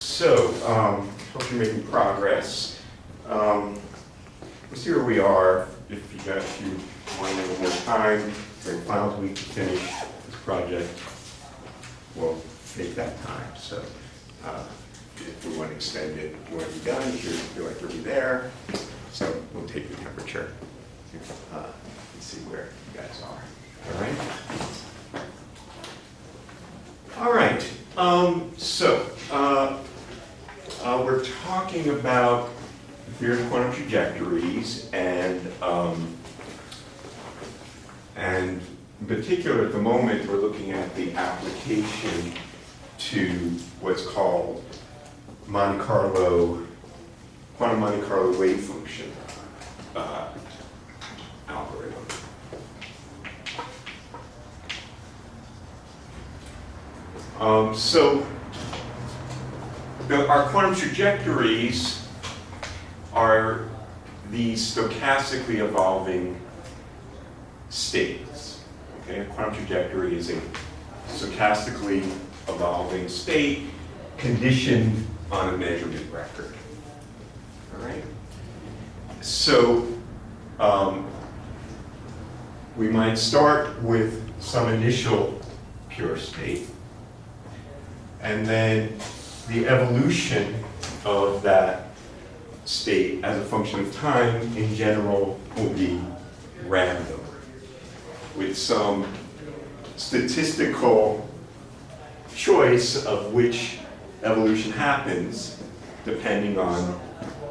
So, hope you're making progress. Here we are. If you want a little more time during finals week to finish this project, we'll take that time. So, if we want to extend it, if you want to be done, if you feel like you'll be there, so we'll take the temperature and see where you guys are. All right. All right. We're talking about theory of quantum trajectories, and in particular, at the moment, we're looking at the application to what's called quantum Monte Carlo wave function algorithm. Our quantum trajectories are these stochastically evolving states. Okay? A quantum trajectory is a stochastically evolving state conditioned on a measurement record. All right? So we might start with some initial pure state, and then the evolution of that state as a function of time in general will be random, with some statistical choice of which evolution happens depending on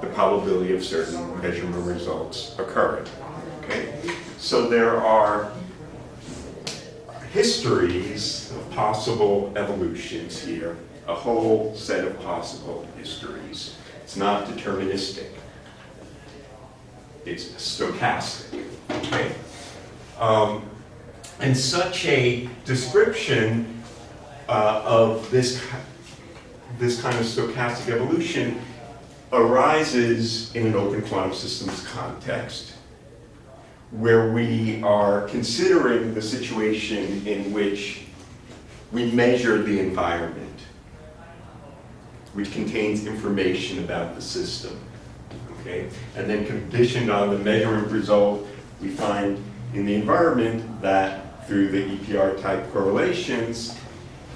the probability of certain measurement results occurring. Okay? So there are histories of possible evolutions here, a whole set of possible histories. It's not deterministic. It's stochastic. Okay? And such a description of this kind of stochastic evolution arises in an open quantum systems context, where we are considering the situation in which we measure the environment, which contains information about the system. Okay? And then conditioned on the measurement result, we find in the environment that through the EPR type correlations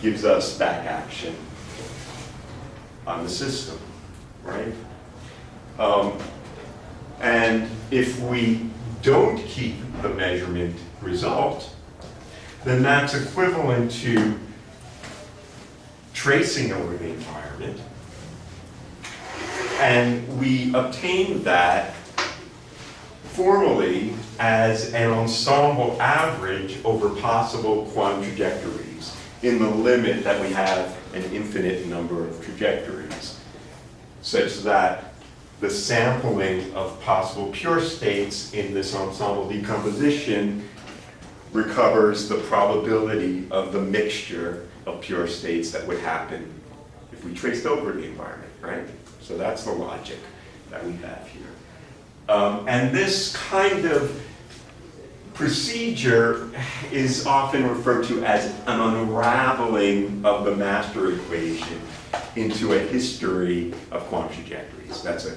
gives us back action on the system, right? And if we don't keep the measurement result, then that's equivalent to tracing over the environment. And we obtain that formally as an ensemble average over possible quantum trajectories in the limit that we have an infinite number of trajectories, such that the sampling of possible pure states in this ensemble decomposition recovers the probability of the mixture of pure states that would happen if we traced over the environment, right? So that's the logic that we have here. And this kind of procedure is often referred to as an unraveling of the master equation into a history of quantum trajectories. That's a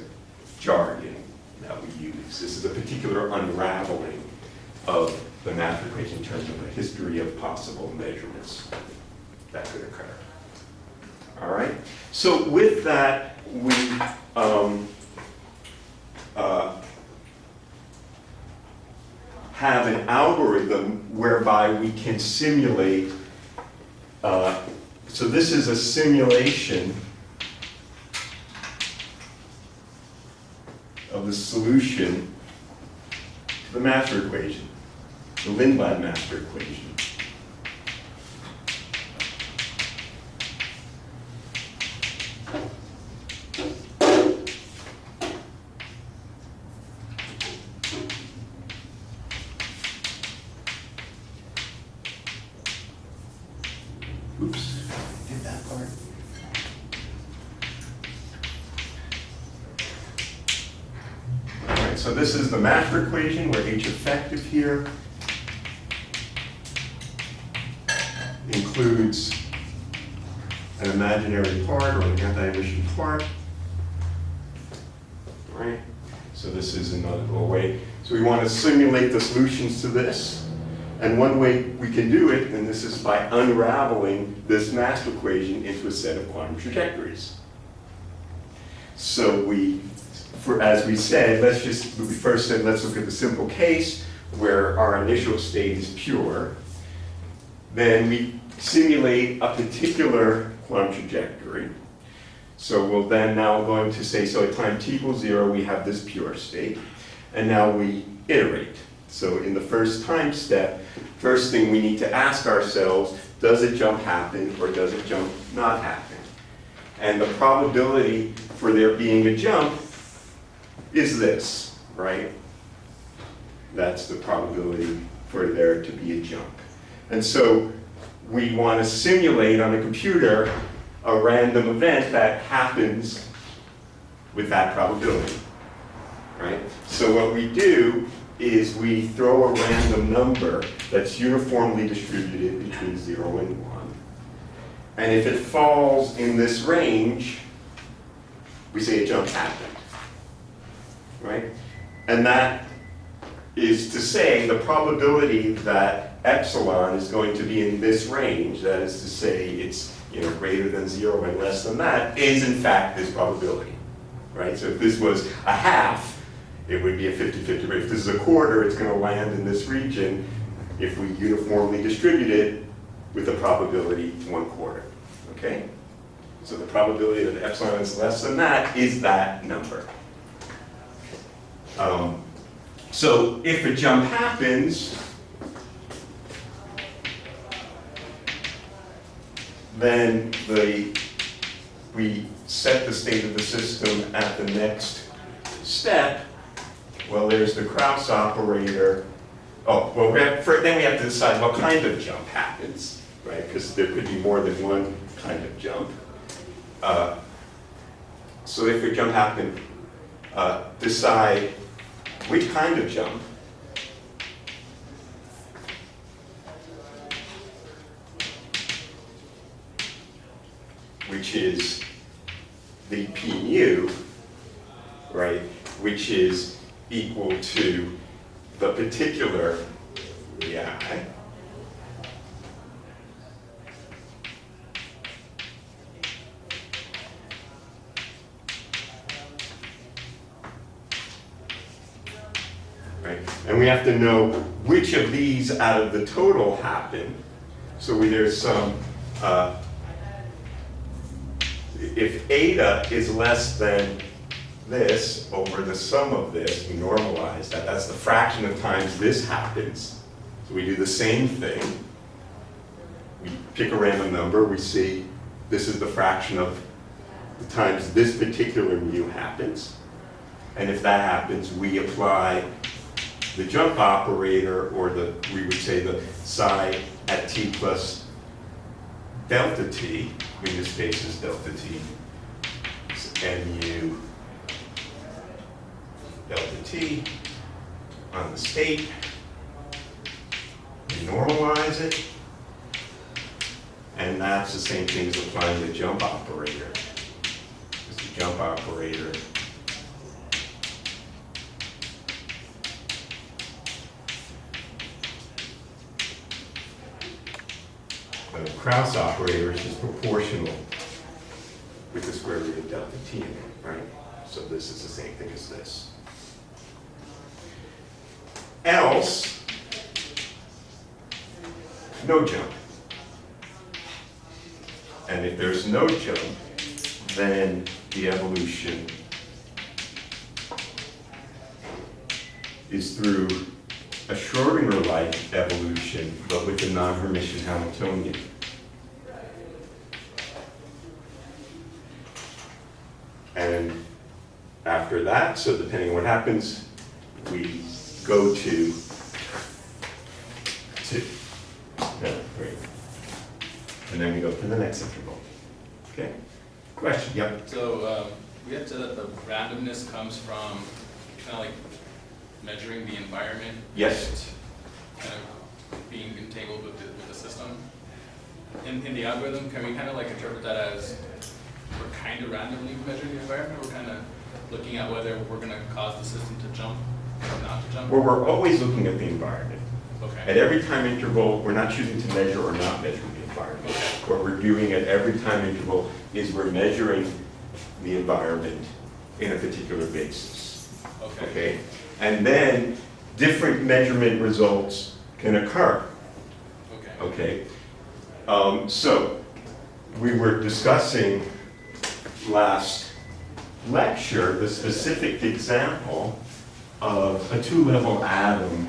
jargon that we use. This is a particular unraveling of the master equation in terms of a history of possible measurements that could occur. All right? So with that, we have an algorithm whereby we can simulate, so this is a simulation of the solution to the master equation, the Lindblad master equation. Oops, I did that part. All right, so this is the master equation where H effective here includes an imaginary part or an anti-emission part. All right? So this is another way. So we want to simulate the solutions to this. And one way we can do it, and this is by unraveling this mass equation into a set of quantum trajectories. So as we said, we first said, let's look at the simple case where our initial state is pure. Then we simulate a particular quantum trajectory. So we'll then now going to say, so at time t equals 0, we have this pure state. And now we iterate. So in the first time step, first thing we need to ask ourselves, does a jump happen or does a jump not happen? And the probability for there being a jump is this, right? That's the probability for there to be a jump. And so we want to simulate on a computer a random event that happens with that probability, right? So what we do is we throw a random number that's uniformly distributed between 0 and 1. And if it falls in this range, we say a jump happened, right? And that is to say the probability that epsilon is going to be in this range, that is to say it's greater than 0 and less than that, is in fact this probability, right? So if this was a half, it would be a 50-50 rate. If this is a quarter, it's going to land in this region if we uniformly distribute it with a probability 1/4, okay? So the probability that epsilon is less than that is that number. So if a jump happens, then we set the state of the system at the next step. Well, there's the Krauss operator. Oh, well, then we have to decide what kind of jump happens, right? Because there could be more than one kind of jump. So if a jump happened, decide which kind of jump. Which is the p mu, right? Which is equal to the particular VI. Right? And we have to know which of these out of the total happen. So there's some, if eta is less than this over the sum of this, we normalize that. That's the fraction of times this happens. So we do the same thing. We pick a random number. We see this is the fraction of the times this particular mu happens. And if that happens, we apply the jump operator, or we would say the psi at t plus delta t. In this case is delta t. mu delta t on the state. We normalize it. And that's the same thing as applying the jump operator. Because the jump operator the Krauss operator is just proportional with the square root of delta t, right? So this is the same thing as this. Else, no jump. And if there's no jump, then the evolution is through a Schrodinger-like evolution, but with a non-Hermitian Hamiltonian. And after that, so depending on what happens, we go to great. And then we go to the next interval. Okay? Question? Yep. So we have to, the randomness comes from kind of like measuring the environment. Yes. Kind of being entangled with the system. in the algorithm, can we kind of like interpret that as we're kind of randomly measuring the environment? We're kind of looking at whether we're going to cause the system to jump or not to jump? Well, we're always looking at the environment. Okay. At every time interval, we're not choosing to measure or not measure the environment. What we're doing at every time interval is we're measuring the environment in a particular basis. Okay. Okay? And then different measurement results can occur. Okay. Okay? So we were discussing last lecture the specific example of a two-level atom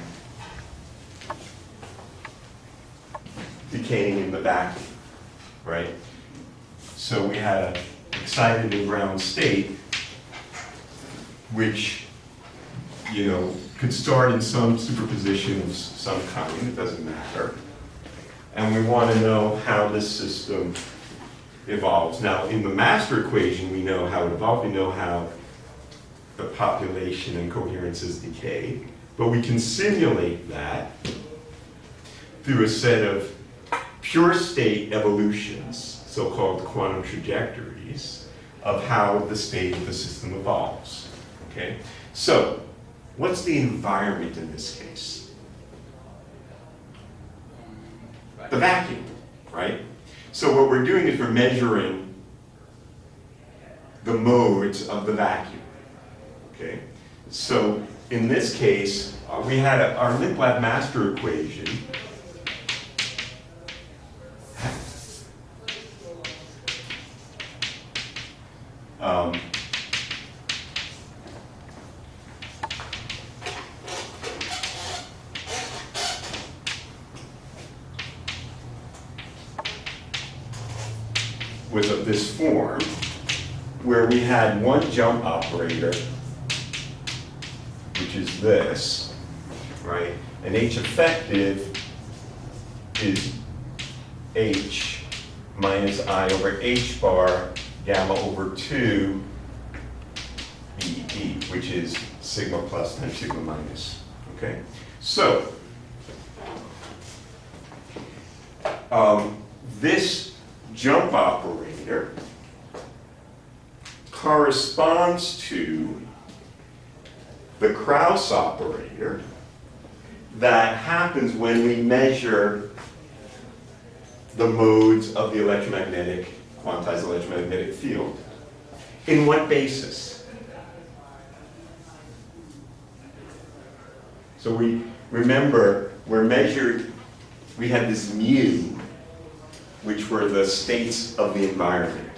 decaying in the vacuum, right? So we had an excited and ground state, which, you know, could start in some superposition of some kind, it doesn't matter. And we want to know how this system evolves. Now, in the master equation, we know how it evolved, we know how the population and coherences decay, but we can simulate that through a set of pure state evolutions, so-called quantum trajectories, of how the state of the system evolves. Okay? So, what's the environment in this case? The vacuum, right? So what we're doing is we're measuring the modes of the vacuum. Okay? So in this case, we had our LIMPLAB master equation was of this form, where we had one jump operator, which is this, right? And H effective is H minus I over H bar gamma over 2 BE, which is sigma plus times sigma minus, okay? So, this jump operator corresponds to the Krauss operator that happens when we measure the modes of the electromagnetic, quantized electromagnetic field. In what basis? So we remember, we had this mu, which were the states of the environment.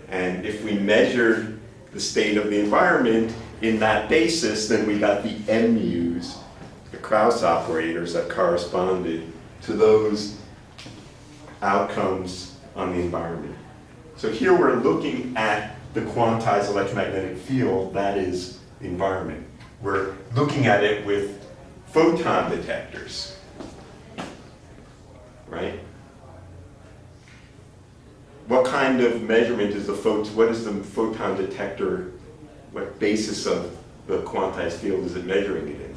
And if we measured the state of the environment in that basis, then we got the MUs, the Krauss operators that corresponded to those outcomes on the environment. So here we're looking at the quantized electromagnetic field, that is the environment. We're looking at it with photon detectors, right? What kind of measurement is what is the photon detector, what basis of the quantized field is it measuring it in?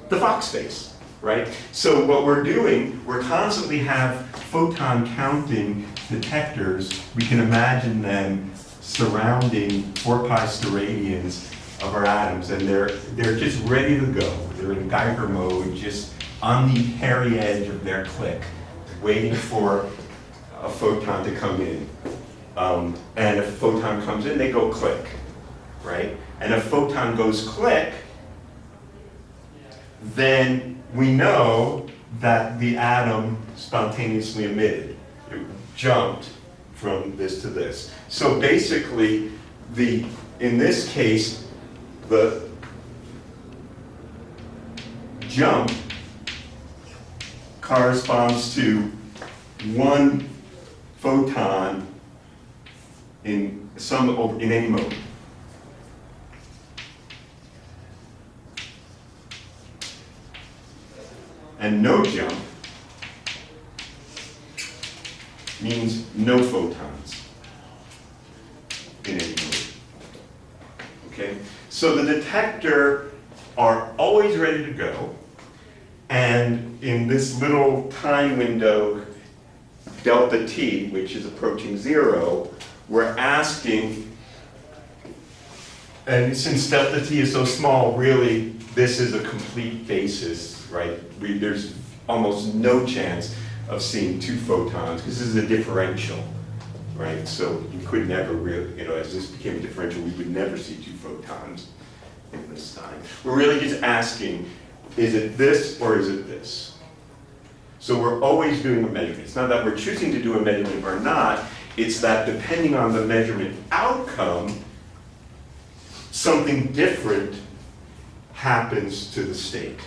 The Fock space, right? So what we're doing, we're constantly have photon counting detectors. We can imagine them surrounding 4 pi steradians of our atoms, and they're just ready to go. They're in Geiger mode, just on the hairy edge of their click, waiting for a photon to come in. And if a photon comes in, they go click, right? And if a photon goes click, then we know that the atom spontaneously emitted. It jumped from this to this. So basically, in this case, the jump corresponds to one photon in any mode. And no jump means no photons in any mode. Okay? So the detector are always ready to go, and in this little time window delta t, which is approaching 0, we're asking, and since delta t is so small, really, this is a complete basis, right? There's almost no chance of seeing 2 photons, because this is a differential, right? So you could never really, as this became a differential, we would never see 2 photons in this time. We're really just asking, is it this or is it this? So we're always doing a measurement. It's not that we're choosing to do a measurement or not, it's that depending on the measurement outcome, something different happens to the state.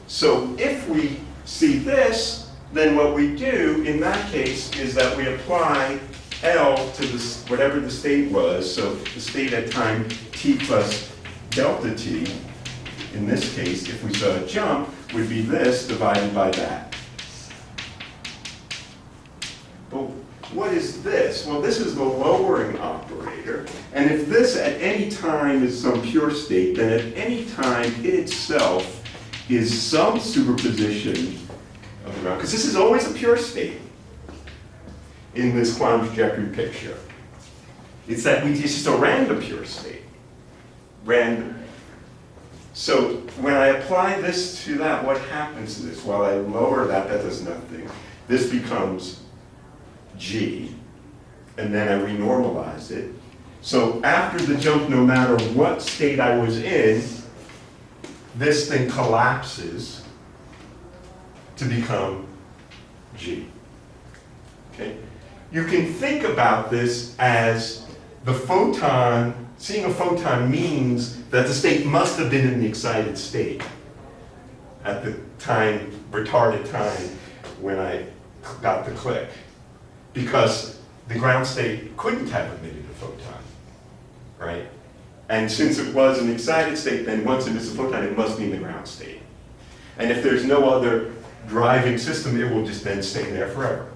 So if we see this, then what we do in that case is that we apply L to this, whatever the state was. So the state at time t plus delta t, in this case, if we saw a jump, would be this divided by that. But what is this? Well, this is the lowering operator. And if this at any time is some pure state, then at any time it itself is some superposition of the ground. Because this is always a pure state in this quantum trajectory picture. It's that it's just a random pure state. Random. So when I apply this to that, what happens to this? Well, I lower that, that does nothing. This becomes G, and then I renormalize it. So after the jump, no matter what state I was in, this thing collapses to become G. Okay? You can think about this as the photon, seeing a photon means that the state must have been in the excited state at the time, retarded time, when I got the click. Because the ground state couldn't have emitted a photon, right? And since it was an excited state, then once it emits a photon, it must be in the ground state. And if there's no other driving system, it will just then stay there forever,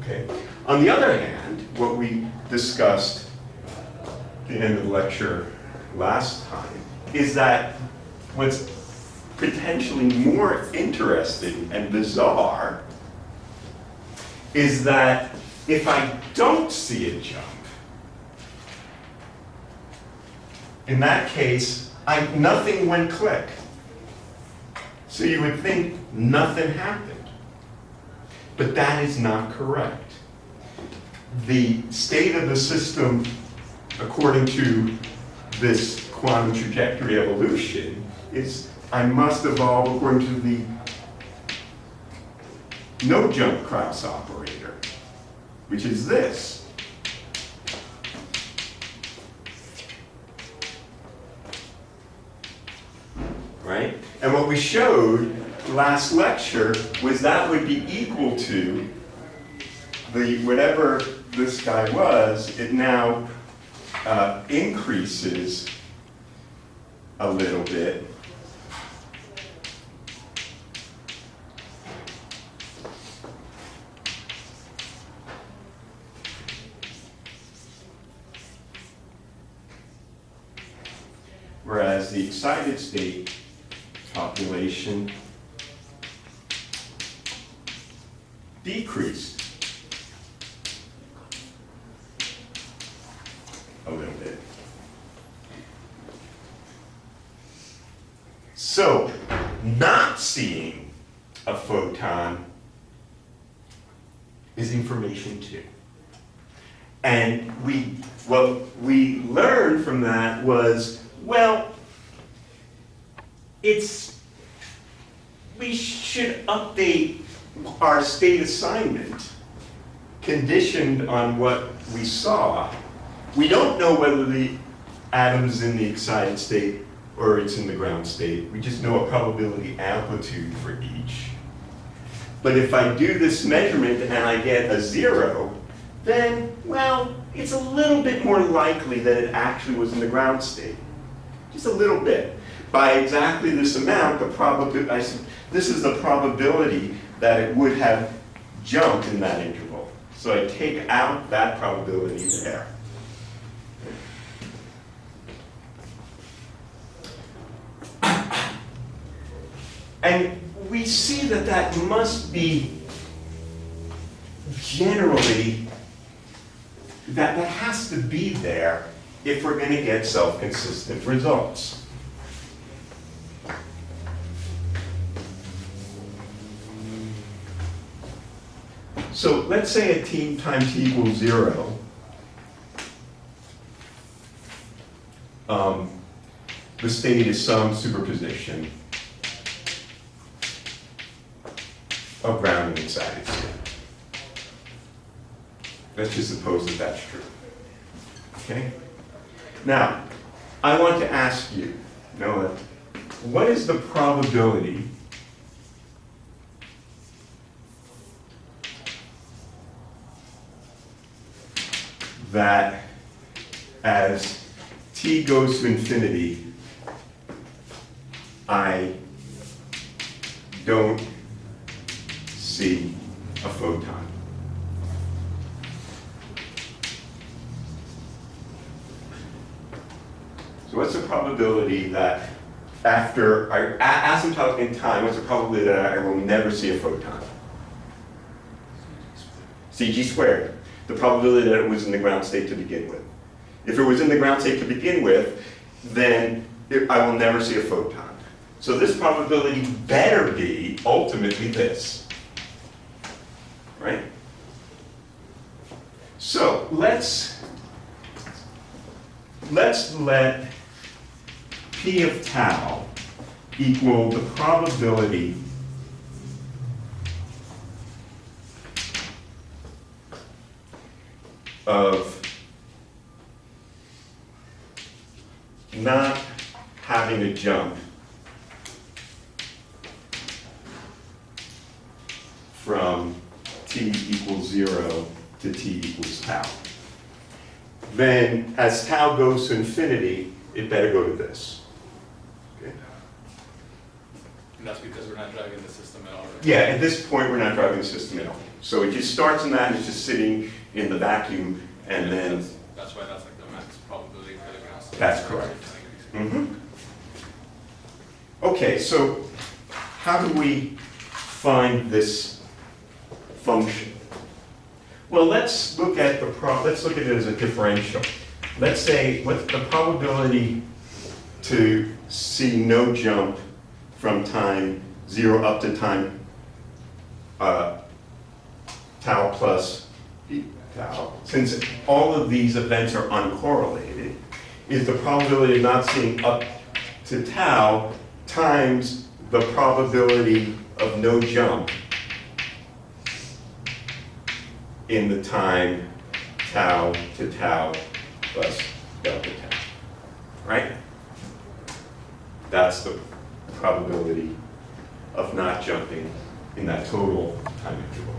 okay? On the other hand, what we discussed at the end of the lecture last time is that what's potentially more interesting and bizarre is that if I don't see a jump, in that case, nothing went click. So you would think nothing happened. But that is not correct. The state of the system, according to this quantum trajectory evolution, is I must evolve according to the no jump Krauss operator, which is this. Right? And what we showed last lecture was that would be equal to the whatever this guy was, it now increases a little bit. Whereas the excited state population decreased a little bit. So, not seeing a photon is information too. And what we learned from that was, well, we should update our state assignment conditioned on what we saw. We don't know whether the atom's in the excited state or it's in the ground state. We just know a probability amplitude for each. But if I do this measurement and I get a 0, then, well, it's a little bit more likely that it actually was in the ground state. Just a little bit. By exactly this amount, this is the probability that it would have jumped in that interval. So I take out that probability there. And we see that that must be generally, that has to be there if we're going to get self-consistent results. So let's say at time t equals 0, the state is some superposition of ground and excited state. Let's just suppose that that's true. Okay? Now, I want to ask you, Noah, what is the probability that as t goes to infinity, I don't see a photon? So what's the probability that after asymptotic in time, what's the probability that I will never see a photon? CG squared. The probability that it was in the ground state to begin with. If it was in the ground state to begin with, then I will never see a photon. So this probability better be ultimately this. Right? So let's let P of tau equal the probability of not having a jump from t equals 0 to t equals tau. Then as tau goes to infinity, it better go to this. Okay? And that's because we're not driving the system at all, right? Yeah, at this point we're not driving the system at all. So it just starts in that and it's just sitting in the vacuum, and then that's why that's like the max probability for the ground state. That's correct. Okay, so how do we find this function? Well, let's look at it as a differential. Let's say what's the probability to see no jump from time 0 up to time tau plus tau, since all of these events are uncorrelated, is the probability of not seeing up to tau times the probability of no jump in the time tau to tau plus delta tau, right? That's the probability of not jumping in that total time interval.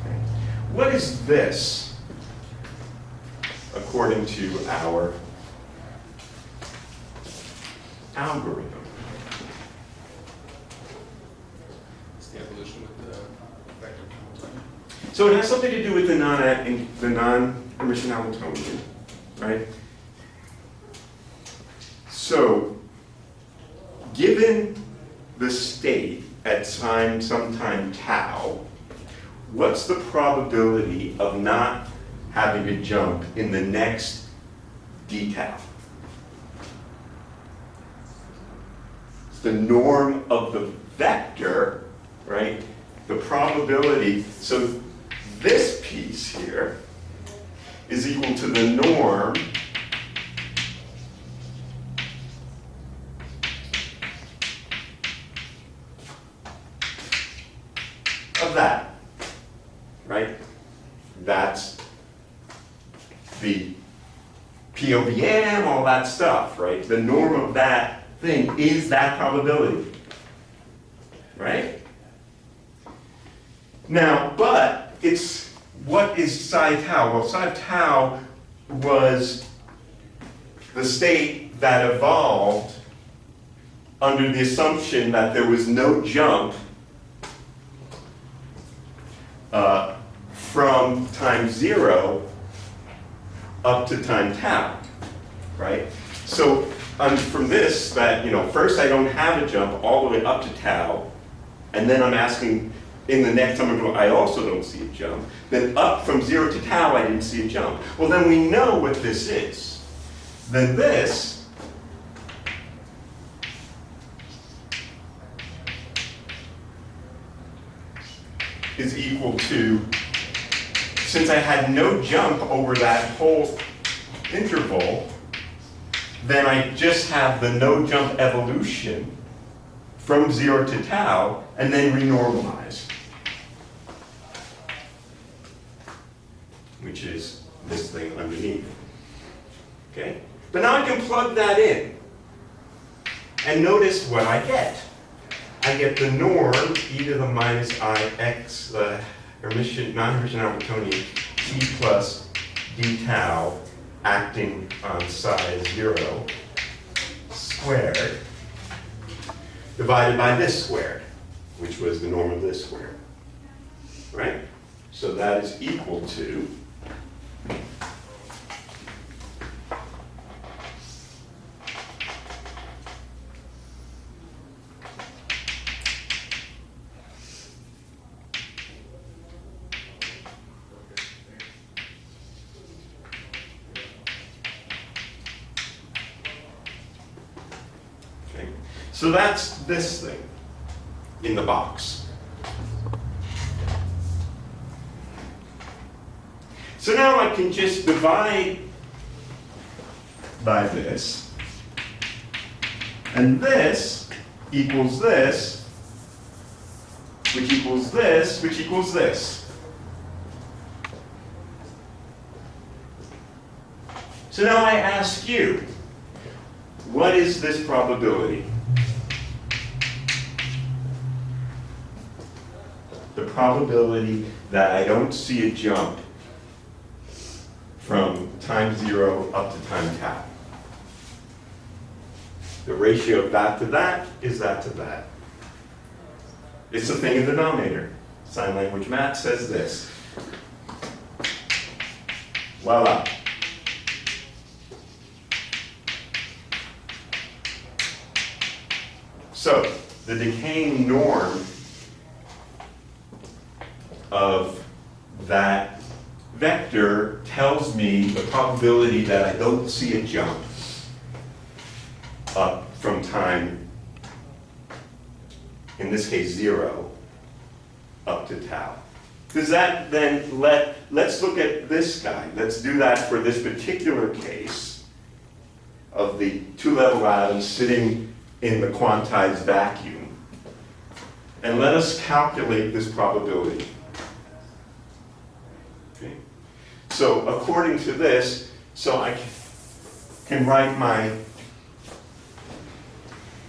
Okay. What is this according to our algorithm? It's the evolution with the vector Hamiltonian. So it has something to do with the non-emission Hamiltonian, right? So, given the state at sometime tau, what's the probability of not having a jump in the next d tau? It's the norm of the vector, right? The probability, so this piece here is equal to the norm of that, right? That's the POVM, all that stuff, right? The norm of that thing is that probability, right? Now, but it's, what is psi tau? Well, psi tau was the state that evolved under the assumption that there was no jump from time 0 up to time tau, right? So from this, that, first I don't have a jump all the way up to tau, and then I'm asking in the next time I also don't see a jump. Then up from 0 to tau, I didn't see a jump. Well, then we know what this is. Then this is equal to, since I had no jump over that whole interval, then I just have the no jump evolution from 0 to tau, and then renormalize, which is this thing underneath. Okay? But now I can plug that in. And notice what I get. I get the norm e to the minus I x, non-Hermitian Hamiltonian t plus d tau acting on size 0 squared, divided by this squared, which was the norm of this squared. Right? So that is equal to So that's this thing in the box. So now I can just divide by this, and this equals this, which equals this, which equals this. So now I ask you, what is this probability? The probability that I don't see a jump from time 0 up to time tau. The ratio of that to that is that to that. It's the thing in the denominator. Sign language math says this. Voila. So the decaying norm of that vector tells me the probability that I don't see a jump up from time, in this case 0, up to tau. Does that then let's look at this guy. Let's do that for this particular case of the two-level atom sitting in the quantized vacuum. And let us calculate this probability. Okay. So according to this, so I can write my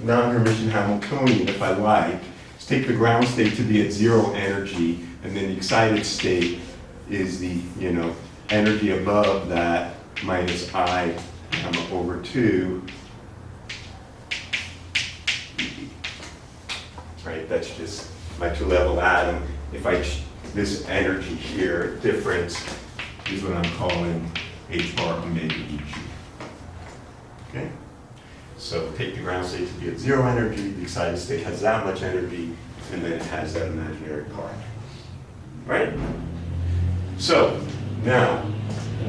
non-Hermitian Hamiltonian if I like. Let's take the ground state to be at 0 energy, and then the excited state is the, energy above that minus I gamma over 2. Right, that's just my two-level atom. If this energy here, difference, is what I'm calling h bar omega E g. Okay? So take the ground state to be at 0 energy, the excited state has that much energy, and then it has that imaginary part. Right? So, now,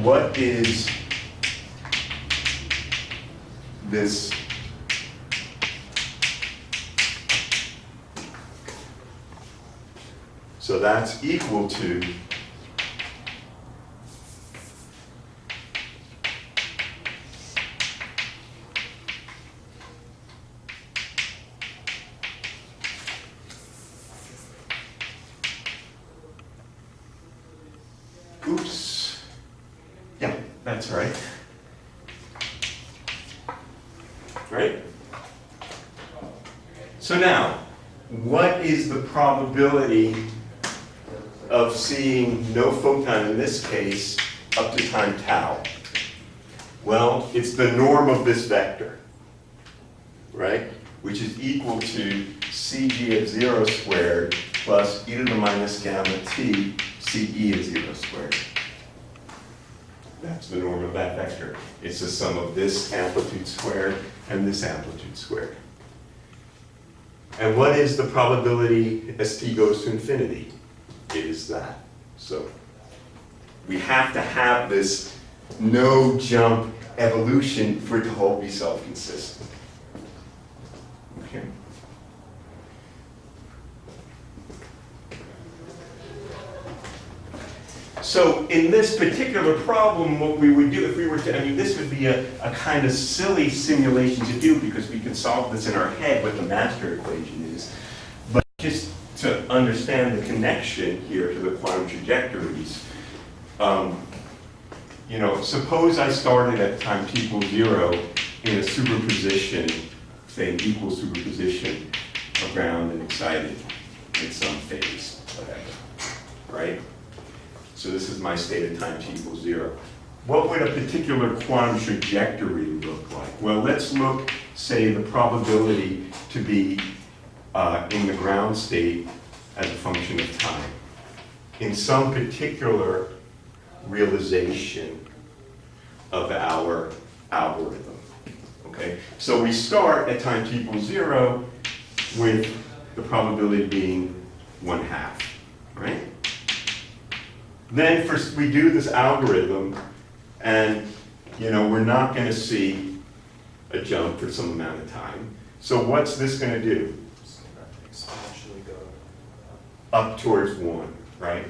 what is this? So that's equal to oops. Yeah, that's right. Right? So now, what is the probability of seeing no photon in this case up to time tau? Well, it's the norm of this vector, right? Which is equal to Cg of 0 squared plus e to the minus gamma t Ce of 0 squared. That's the norm of that vector. It's the sum of this amplitude squared and this amplitude squared. And what is the probability as t goes to infinity? It is that. So we have to have this no jump evolution for it to all be self-consistent. Okay. So in this particular problem, what we would do if we were to, I mean, this would be a kind of silly simulation to do because we can solve this in our head what the master equation is. But just to understand the connection here to the quantum trajectories, you know, suppose I started at time t equals 0 in a superposition, say an equal superposition of ground and excited in some phase, whatever, right? So this is my state at time t equals 0. What would a particular quantum trajectory look like? Well, let's look, say, the probability to be in the ground state as a function of time in some particular realization of our algorithm. Okay? So we start at time t equals 0 with the probability being 1/2, right? Then first we do this algorithm, and you know we're not going to see a jump for some amount of time. So what's this going to do? Exponentially go Up towards 1, right?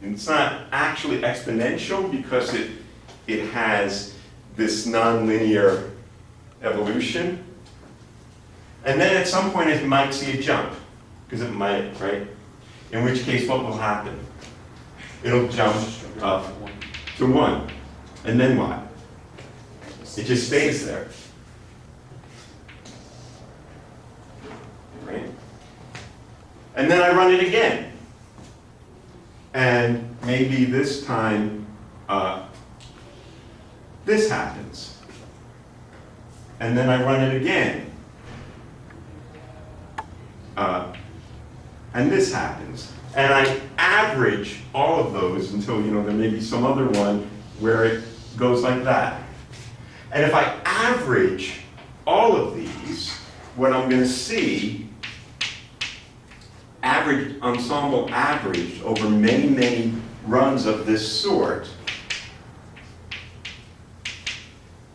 And it's not actually exponential because it has this nonlinear evolution. And then at some point it might see a jump, because it might, right? In which case, what will happen? It'll jump up to 1. And then what? It just stays there. Right? And then I run it again. And maybe this time, this happens. And then I run it again. And this happens. And I average all of those until, you know, there may be some other one where it goes like that. And if I average all of these, what I'm going to see, average ensemble averaged over many, many runs of this sort.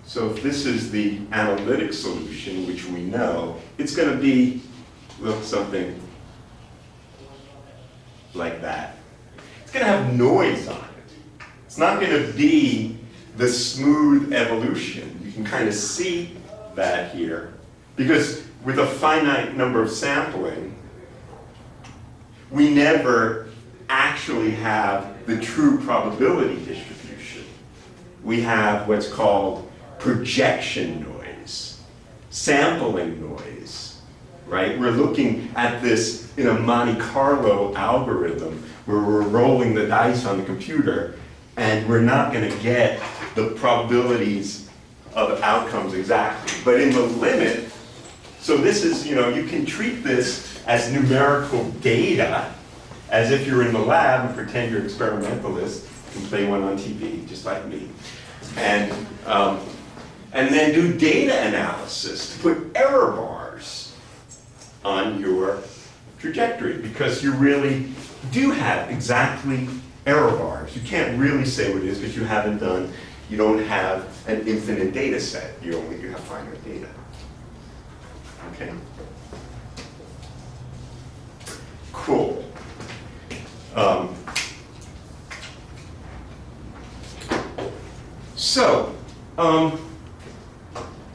So if this is the analytic solution, which we know, it's going to be, well, something like that. It's going to have noise on it. It's not going to be the smooth evolution. You can kind of see that here. Because with a finite number of sampling, we never actually have the true probability distribution. We have what's called projection noise, sampling noise, right? We're looking at this in a Monte Carlo algorithm where we're rolling the dice on the computer and we're not going to get the probabilities of outcomes exactly. But in the limit, so this is, you know, you can treat this as numerical data, as if you're in the lab and pretend you're experimentalists and play one on TV, just like me. And then do data analysis to put error bars on your trajectory, because you really do have exactly error bars. You can't really say what it is because you haven't done, you don't have an infinite data set. You have finite data. Okay. Cool.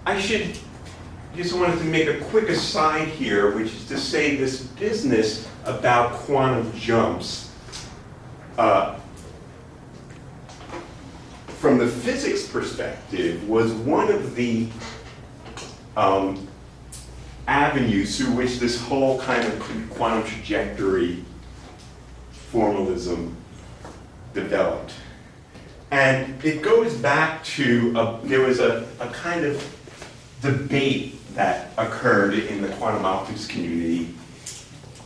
I just wanted to make a quick aside here, which is to say this business about quantum jumps, from the physics perspective, was one of the avenues through which this whole kind of quantum trajectory formalism developed. And it goes back to, there was a kind of debate that occurred in the quantum optics community,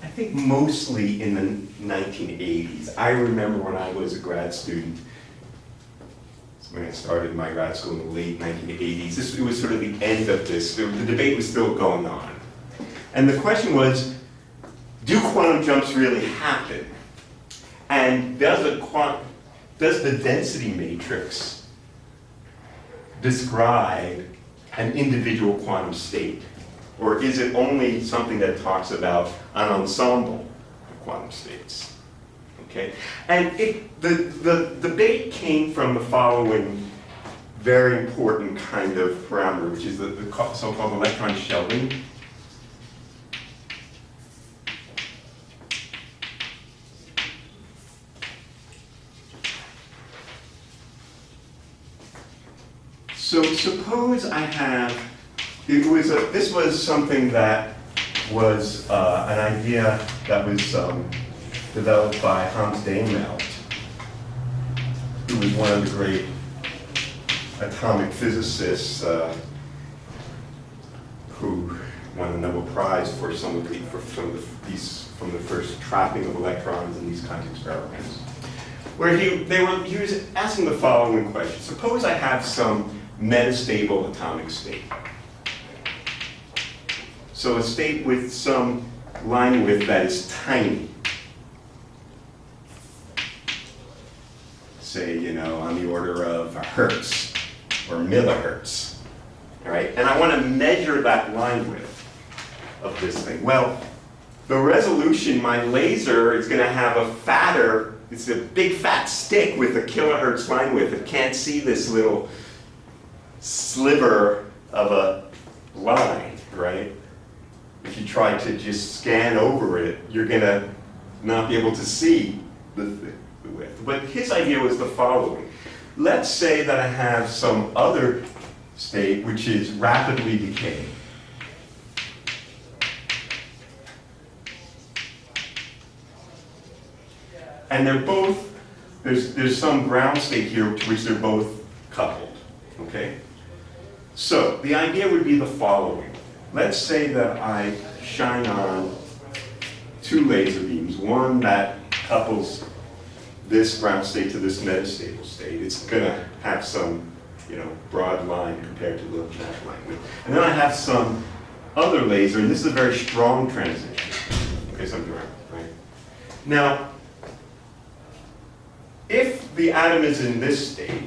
I think mostly in the 1980s. I remember when I was a grad student, when I started my grad school in the late 1980s, it was sort of the end of this. The debate was still going on. And the question was, do quantum jumps really happen? And does the density matrix describe an individual quantum state? Or is it only something that talks about an ensemble of quantum states? Okay? And the debate came from the following very important kind of parameter, which is the so-called electron shelving. So suppose I have, this was something that was an idea that was developed by Hans Dehmelt, who was one of the great atomic physicists who won the Nobel Prize for some of the first trapping of electrons in these kinds of experiments. Where he was asking the following question: suppose I have some metastable atomic state. So a state with some line width that is tiny. Say, you know, on the order of hertz or millihertz, all right? And I want to measure that line width of this thing. Well, the resolution, my laser is going to have a fatter, it's a big fat stick with a kilohertz line width. It can't see this little sliver of a line, right? If you try to just scan over it, you're going to not be able to see the width. But his idea was the following. Let's say that I have some other state which is rapidly decaying. And they're both, there's some ground state here to which they're both coupled, okay? So the idea would be the following. Let's say that I shine on two laser beams, one that couples this ground state to this metastable state. It's going to have some, you know, broad line compared to the natural line width. And then I have some other laser, and this is a very strong transition. Okay, so I'm direct, right? Now, if the atom is in this state,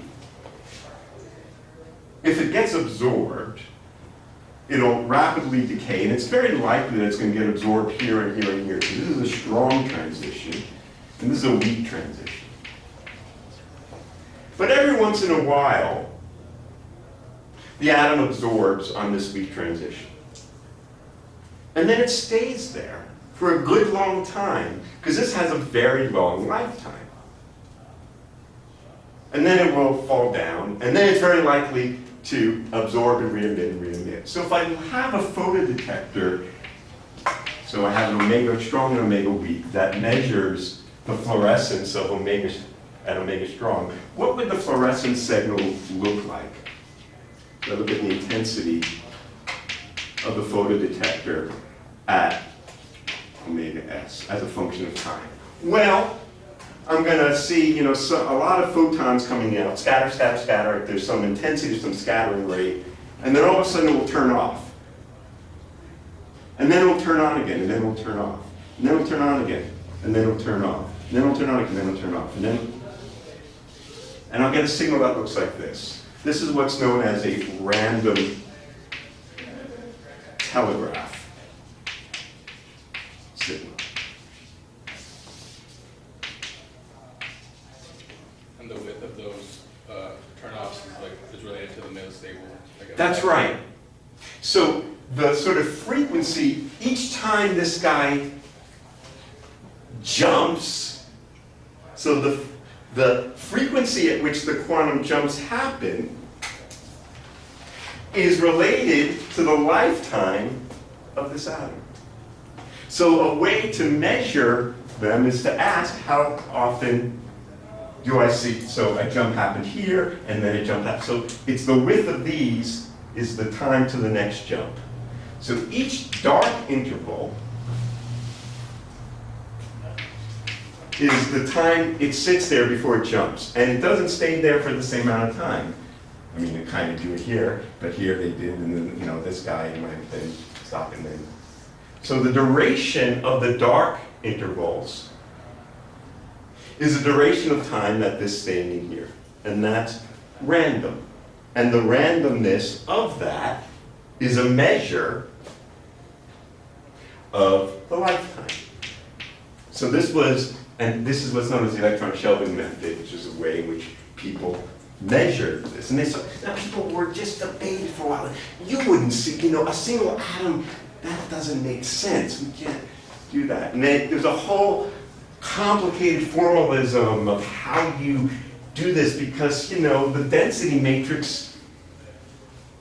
if it gets absorbed, it'll rapidly decay, and it's very likely that it's going to get absorbed here and here and here. So this is a strong transition, and this is a weak transition. But every once in a while, the atom absorbs on this weak transition. And then it stays there for a good long time, because this has a very long lifetime. And then it will fall down, and then it's very likely to absorb and re-emit and re-emit. So if I have a photodetector, so I have an omega strong and omega weak that measures the fluorescence of omega at omega strong, what would the fluorescence signal look like? So look at the intensity of the photodetector at omega s as a function of time. Well, I'm going to see, you know, a lot of photons coming out, scatter, scatter, scatter. There's some intensity, there's some scattering rate, and then all of a sudden it will turn off. And then it will turn on again, and then it will turn off. And then it will turn on again, and then it will turn off. And then it will turn on again, and then it will turn off. And I'll get a signal that looks like this. This is what's known as a random telegraph signal. And the width of those turnoffs is related to the metastable. That's right. So the sort of frequency, each time this guy jumps, so the frequency at which the quantum jumps happen is related to the lifetime of this atom. So a way to measure them is to ask how often do I see, so a jump happened here, and then a jump happened. So it's the width of these is the time to the next jump. So each dark interval is the time it sits there before it jumps. And it doesn't stay there for the same amount of time. I mean, they kind of do it here, but here they did, and then, you know, this guy might then stop and then. So the duration of the dark intervals is the duration of time that this standing here. And that's random. And the randomness of that is a measure of the lifetime. So this was, and this is what's known as the electron shelving method, which is a way in which people measured this. And they saw, now people were just debating for a while. You wouldn't see, you know, a single atom, that doesn't make sense. We can't do that. And then there's a whole complicated formalism of how you do this because, you know, the density matrix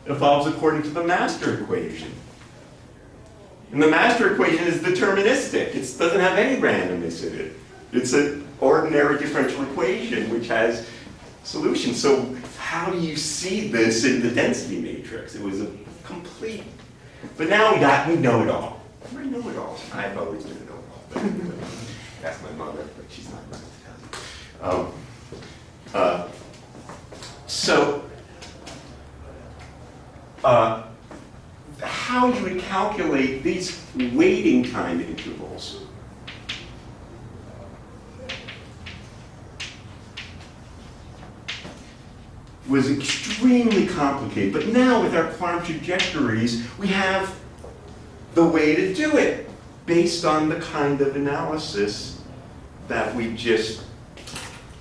evolves according to the master equation. And the master equation is deterministic. It doesn't have any randomness in it. It's an ordinary differential equation which has solutions. So how do you see this in the density matrix? It was a complete, but now we know it all. We're know-it-alls. I've always been a know-it-all. That's my mother, but she's not going to tell you. How you would calculate these waiting time intervals was extremely complicated. But now with our quantum trajectories, we have the way to do it based on the kind of analysis that we just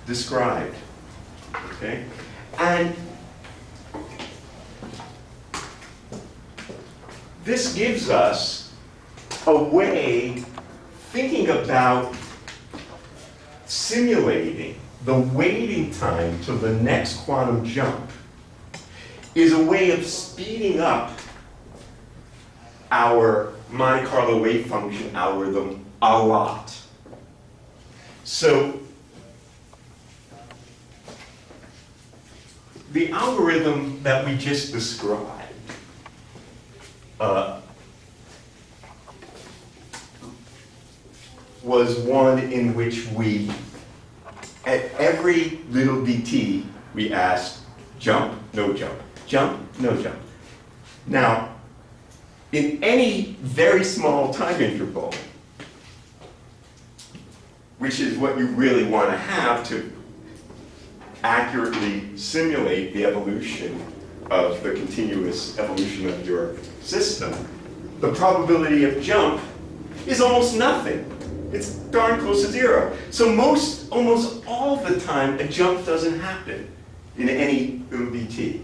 described. Okay? And this gives us a way, thinking about simulating the waiting time to the next quantum jump is a way of speeding up our Monte Carlo wave function algorithm a lot. So the algorithm that we just described was one in which we, at every little dt, we asked jump, no jump, jump, no jump. Now, in any very small time interval, which is what you really want to have to accurately simulate the evolution of the continuous evolution of your system, the probability of jump is almost nothing. It's darn close to zero. So almost all the time, a jump doesn't happen in any little dt.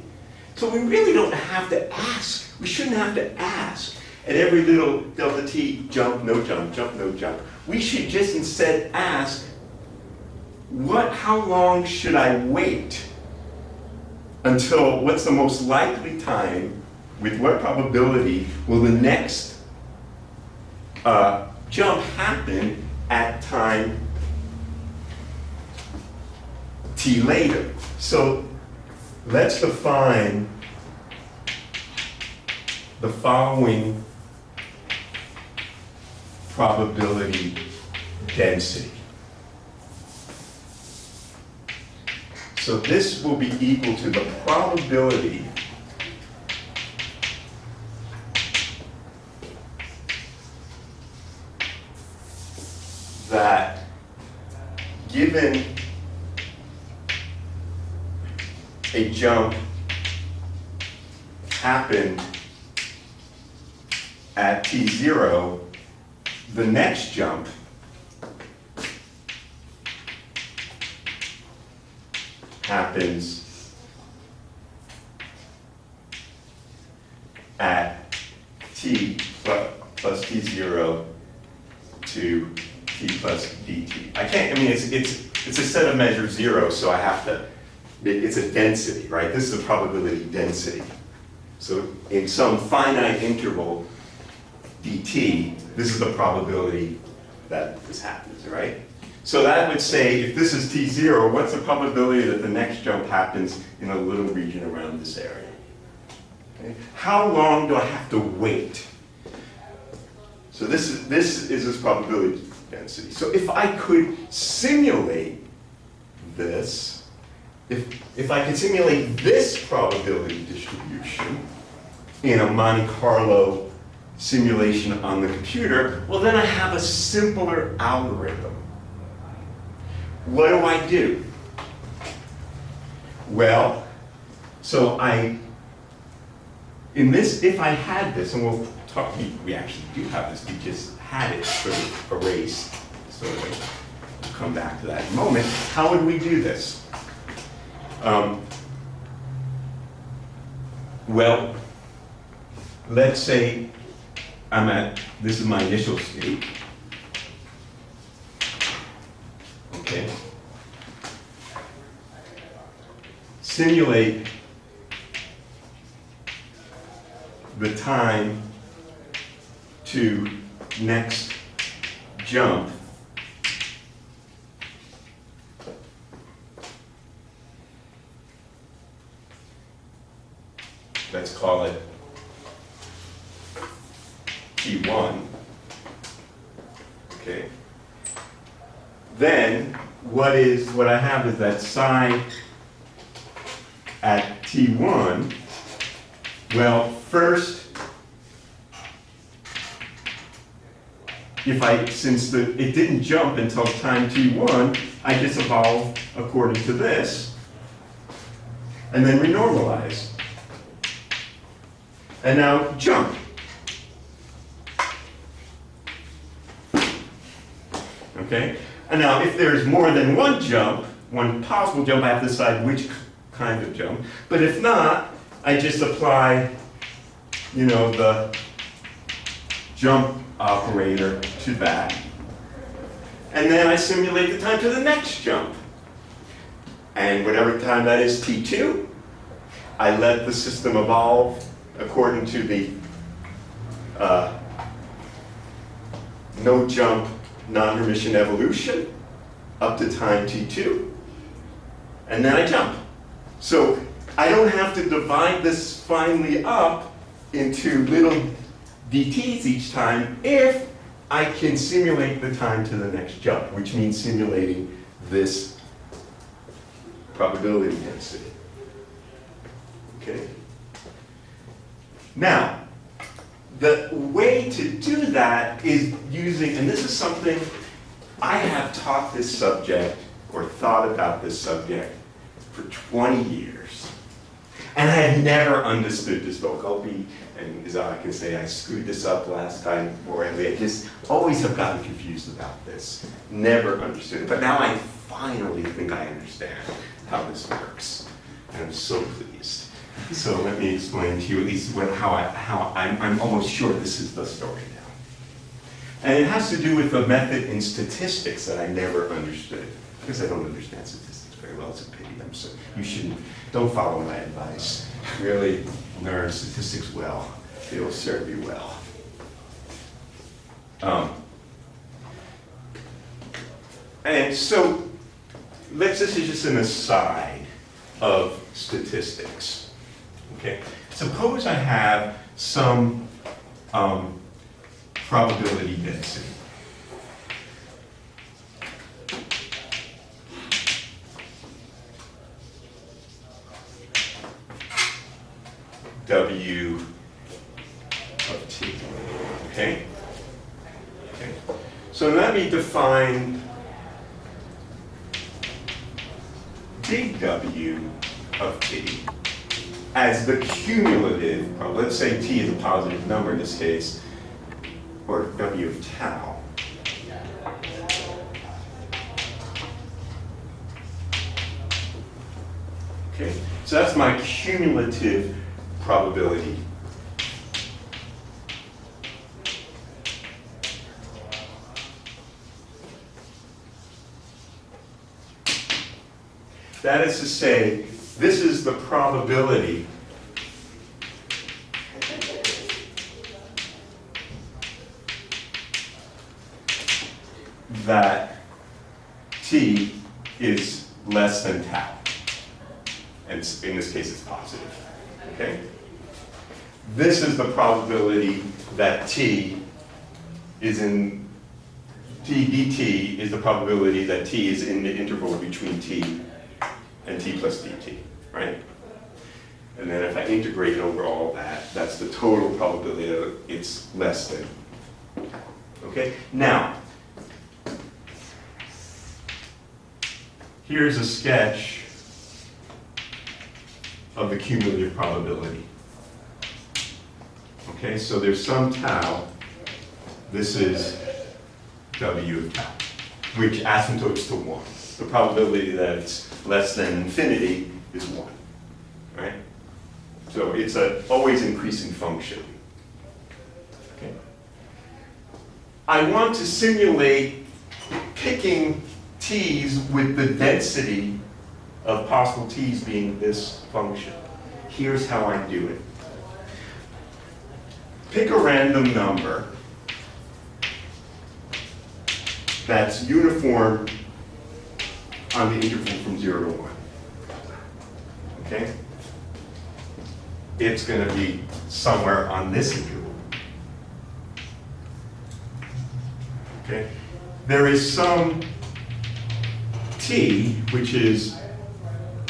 So we really don't have to ask. We shouldn't have to ask at every little delta t, jump, no jump, jump, no jump. We should just instead ask, how long should I wait until, what's the most likely time, with what probability will the next jump happen at time t later. So let's define the following probability density. So this will be equal to the probability that given a jump happened at t0, the next jump happens at t plus t0 to t plus dt. It's a set of measures zero, so I have to, it's a density, right? This is a probability density. So in some finite interval dt, this is the probability that this happens, right? So that would say, if this is t0, what's the probability that the next jump happens in a little region around this area? Okay. How long do I have to wait? So this is this probability density. So if I could simulate this, if I could simulate this probability distribution in a Monte Carlo simulation on the computer, well then I have a simpler algorithm. What do I do? Well, so if I had this, and we'll talk, we actually do have this, we just had it sort of erased, so we'll come back to that in a moment. How would we do this? Well, let's say this is my initial state. Okay. Simulate the time to next jump let's call it T1. Okay. Then what I have is that psi at T1. Well, first, since it didn't jump until time T1, I just evolve according to this, and then renormalize. And now jump. Okay? And now if there's more than one jump, one possible jump, I have to decide which kind of jump. But if not, I just apply, the jump operator to that. And then I simulate the time to the next jump. And whatever time that is, T2, I let the system evolve according to the no jump non-remission evolution up to time T2. And then I jump. So I don't have to divide this finally up into little dt's each time if I can simulate the time to the next jump, which means simulating this probability density. Okay? Now, the way to do that is using, and this is something I have taught this subject or thought about this subject for 20 years. And I have never understood this book. And as I can say, I screwed this up last time royally. I just always have gotten confused about this. Never understood it. But now I finally think I understand how this works. And I'm so pleased. So let me explain to you at least how I'm almost sure this is the story now. And it has to do with the method in statistics that I never understood. Because I don't understand statistics very well. It's a pity. Don't follow my advice. Really learn statistics well. It will serve you well. And so, this is just an aside of statistics. Okay. Suppose I have some probability density. W of t. Okay? Okay. So let me define big W of t as the cumulative, let's say t is a positive number in this case, or W of tau. Okay, so that's my cumulative probability. That is to say, this is the probability that t is less than tau. And in this case, it's positive. Okay? This is the probability that t is in, t dt is the probability that t is in the interval between t and t plus dt, right? And then if I integrate over all that, that's the total probability that it's less than. Okay? Now, here's a sketch of the cumulative probability. Okay, so there's some tau. This is W of tau, which asymptotes to 1. The probability that it's less than infinity is 1, right? So it's an always increasing function. Okay. I want to simulate picking t's with the density of possible t's being this function. Here's how I do it. Pick a random number that's uniform on the interval from 0 to 1. Okay? It's going to be somewhere on this interval. Okay? There is some t, which is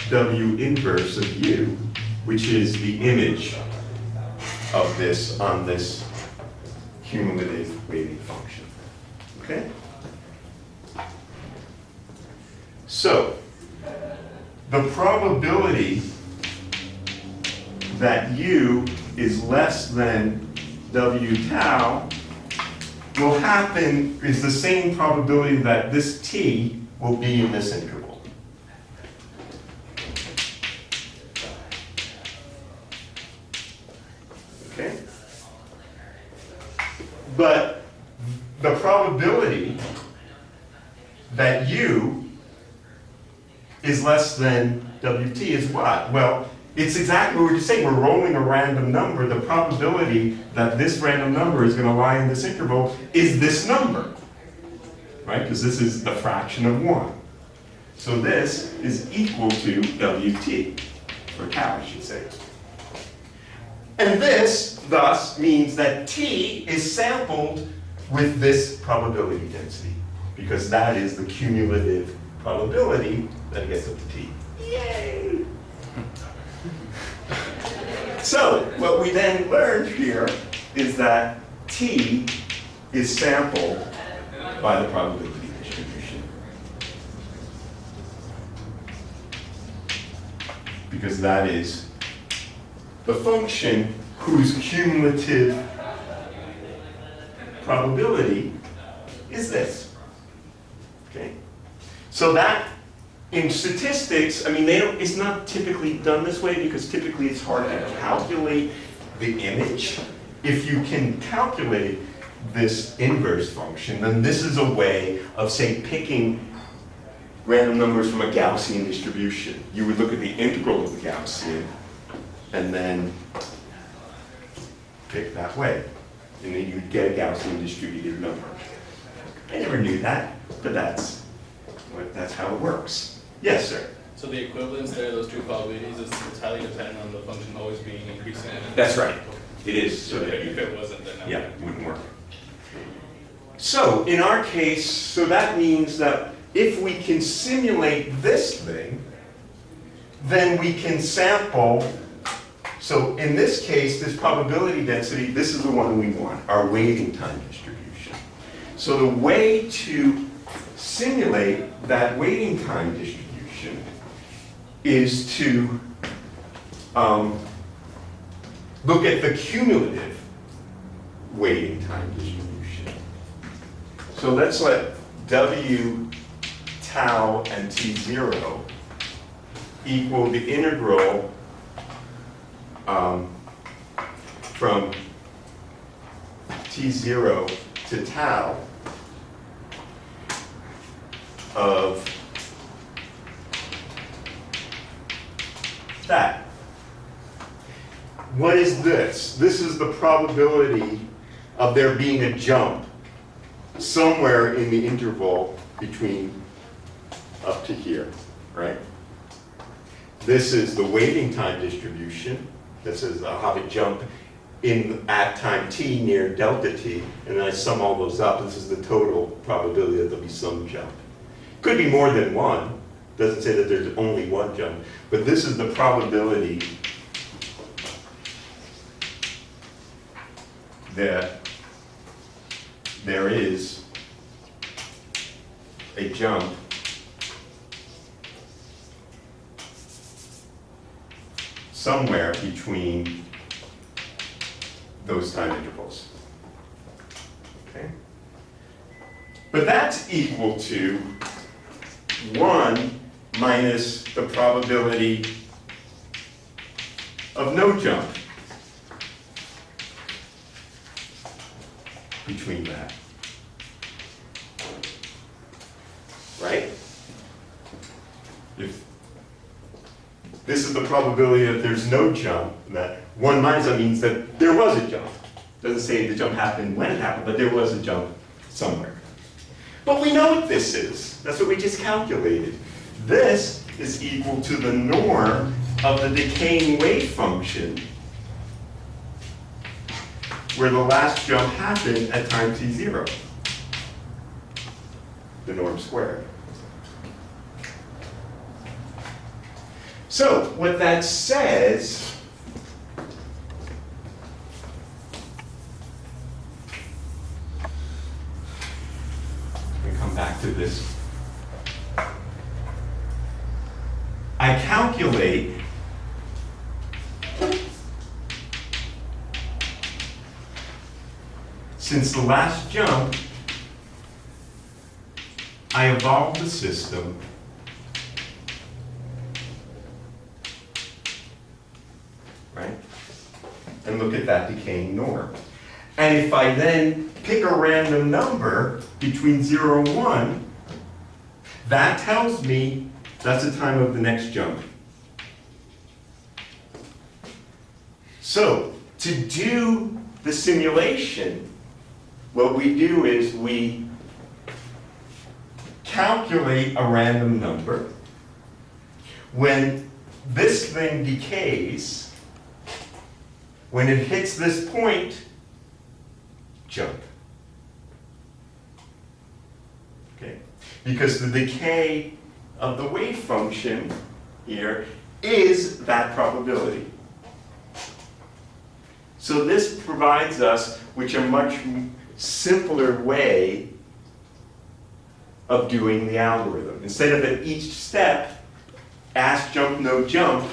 W inverse of u, which is the image of this on this cumulative weighting function. Okay? So, the probability that u is less than W tau will happen, is the same probability that this t will be in this interval. Okay? But the probability that u is less than Wt is what? Well, it's exactly what we're just saying. We're rolling a random number. The probability that this random number is going to lie in this interval is this number, right? Because this is the fraction of 1. So this is equal to Wt, or tau, I should say. And this, thus, means that t is sampled with this probability density, because that is the cumulative probability that it gets up to t. Yay! So, what we then learned here is that t is sampled by the probability distribution. Because that is the function whose cumulative probability is this. Okay? So that, in statistics, I mean, it's not typically done this way because typically it's hard to calculate the image. If you can calculate this inverse function, then this is a way of, say, picking random numbers from a Gaussian distribution. You would look at the integral of the Gaussian and then pick that way. And then you'd get a Gaussian distributed number. I never knew that, but that's how it works. Yes, sir. So the equivalence there, those two probabilities, is highly dependent on the function always being increasing. That's right. It is. So that if it wasn't, then yeah, it wouldn't work. So in our case, so that means that if we can simulate this thing, then we can sample. So in this case, this probability density, this is the one we want, our waiting time distribution. So the way to simulate that waiting time distribution is to look at the cumulative waiting time distribution. So let's let W tau and T0 equal the integral from T0 to tau of that. What is this? This is the probability of there being a jump somewhere in the interval between up to here, right? This is the waiting time distribution. This is I'll have a jump at time t near delta t, and then I sum all those up. This is the total probability that there'll be some jump. Could be more than one. Doesn't say that there's only one jump, but this is the probability that there is a jump somewhere between those time intervals. Okay? But that's equal to 1 minus the probability of no jump between that. Right? If this is the probability that there's no jump, that 1 minus that means that there was a jump. Doesn't say the jump happened when it happened, but there was a jump somewhere. But we know what this is. That's what we just calculated. This is equal to the norm of the decaying wave function where the last jump happened at time t0. The norm squared. So what that says back to this. I calculate since the last jump, I evolved the system right? And look at that decaying norm. And if I then pick a random number between 0 and 1, that tells me that's the time of the next jump. So, to do the simulation, what we do is we calculate a random number. When this thing decays, when it hits this point, jump. Okay? Because the decay of the wave function here is that probability. So this provides us with a much simpler way of doing the algorithm. Instead of at each step, ask, jump, no jump,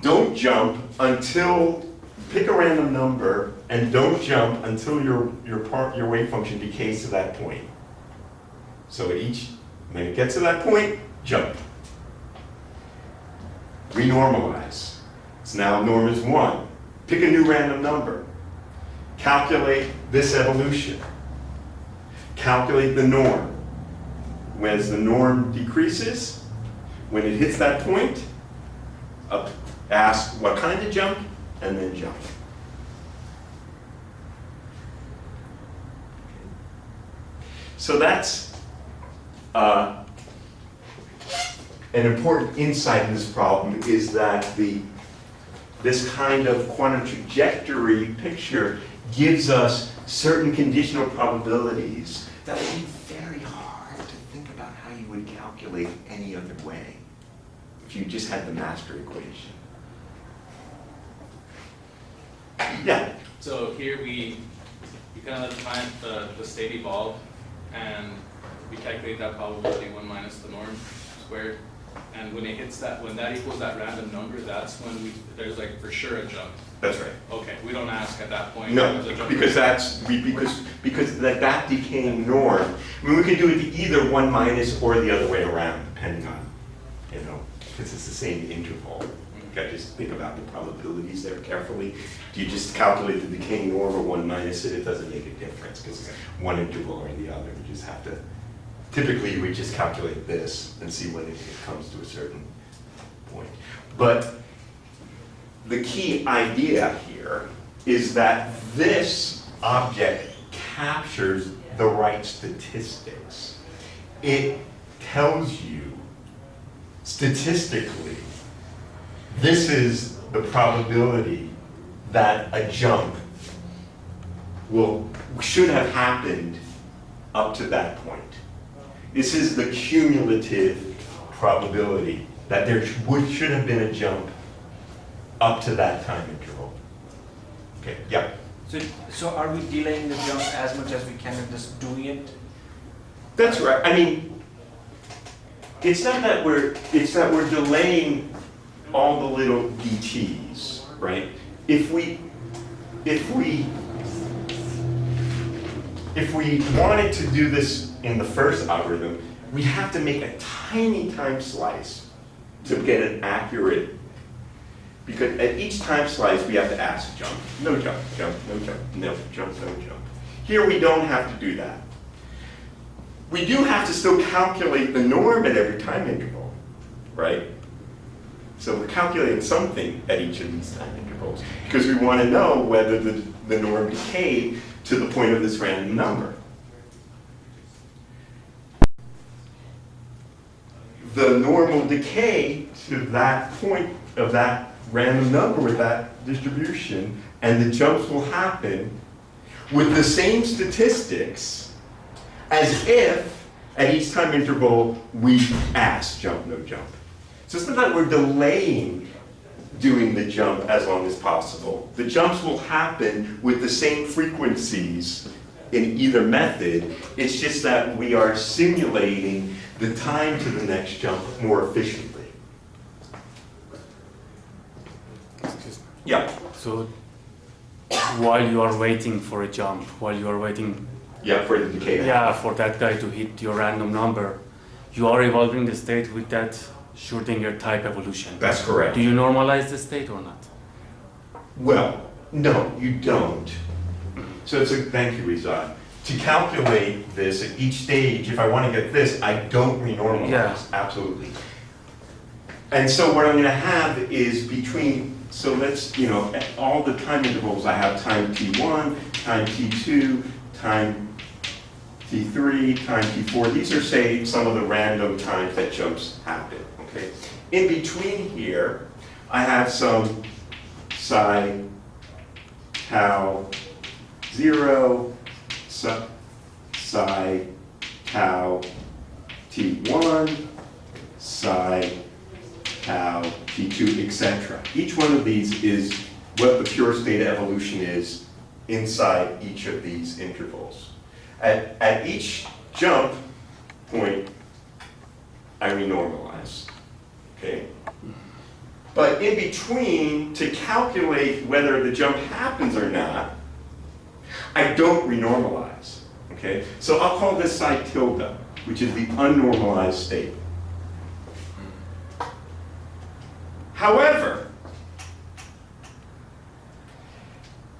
don't jump until, pick a random number, and don't jump until your wave function decays to that point. So at each, when it gets to that point, jump. Renormalize. So now norm is 1. Pick a new random number. Calculate this evolution. Calculate the norm. As the norm decreases, when it hits that point, ask what kind of jump, and then jump. So that's an important insight in this problem, is that this kind of quantum trajectory picture gives us certain conditional probabilities that would be very hard to think about how you would calculate any other way if you just had the master equation. Yeah? So here we kind of let the state evolve, and we calculate that probability 1 minus the norm squared. And when it hits that, when that equals that random number, that's when there's like for sure a jump. That's right. Okay, we don't ask at that point. No, because that decaying norm. I mean, we can do it either 1 minus or the other way around, depending on, because it's the same interval. You got to just think about the probabilities there carefully. Do you just calculate the decaying norm or 1 minus it? It doesn't make a difference because it's one interval or the other. You just have to. Typically, we just calculate this and see when it comes to a certain point. But the key idea here is that this object captures the right statistics. It tells you statistically, this is the probability that a jump should have happened up to that point. This is the cumulative probability that there should have been a jump up to that time interval. Okay, yeah. So are we delaying the jump as much as we can and just doing it? That's right. I mean, it's that we're delaying all the little DTs, right? If we wanted to do this in the first algorithm, we have to make a tiny time slice to get an accurate, because at each time slice we have to ask jump, no jump, jump, no jump, no jump, no jump. Here we don't have to do that. We do have to still calculate the norm at every time interval, right? So we're calculating something at each of these time intervals because we want to know whether the norm decayed to the point of this random number. The norm will decay to that point of that random number with that distribution, and the jumps will happen with the same statistics as if at each time interval we ask jump, no jump. So it's not that we're delaying doing the jump as long as possible. The jumps will happen with the same frequencies in either method. It's just that we are simulating the time to the next jump more efficiently. Excuse me. Yeah. So while you are waiting for a jump, while you are waiting, Yeah, for the decay. yeah, for that guy to hit your random number, you are evolving the state with that Schrödinger type evolution. That's correct. Do you normalize the state or not? Well, no, you don't. So thank you, Rizad. To calculate this at each stage, if I want to get this, I don't renormalize. Yeah. Absolutely. And so what I'm going to have is between, so let's, at all the time intervals, I have time t1, time t2, time t3, time t4. These are, say, some of the random times that jumps happen, okay? In between here, I have some psi tau 0, psi tau t1, psi tau t2, etc. Each one of these is what the pure state of evolution is inside each of these intervals. At each jump point, I renormalize, okay? But in between, to calculate whether the jump happens or not, I don't renormalize, okay? So I'll call this psi tilde, which is the unnormalized state. However,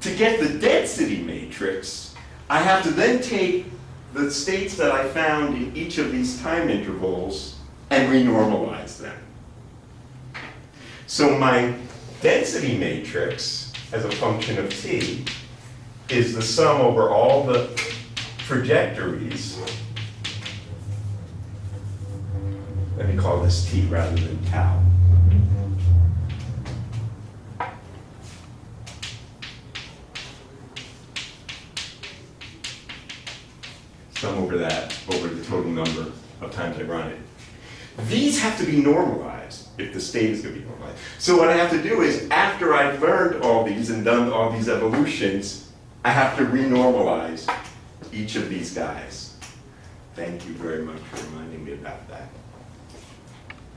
to get the density matrix, I have to then take the states that I found in each of these time intervals and renormalize them. So my density matrix, as a function of t, is the sum over all the trajectories. Let me call this t rather than tau. Sum over that, over the total number of times I run it. These have to be normalized if the state is going to be normalized. So what I have to do is, after I've learned all these and done all these evolutions, I have to renormalize each of these guys. Thank you very much for reminding me about that.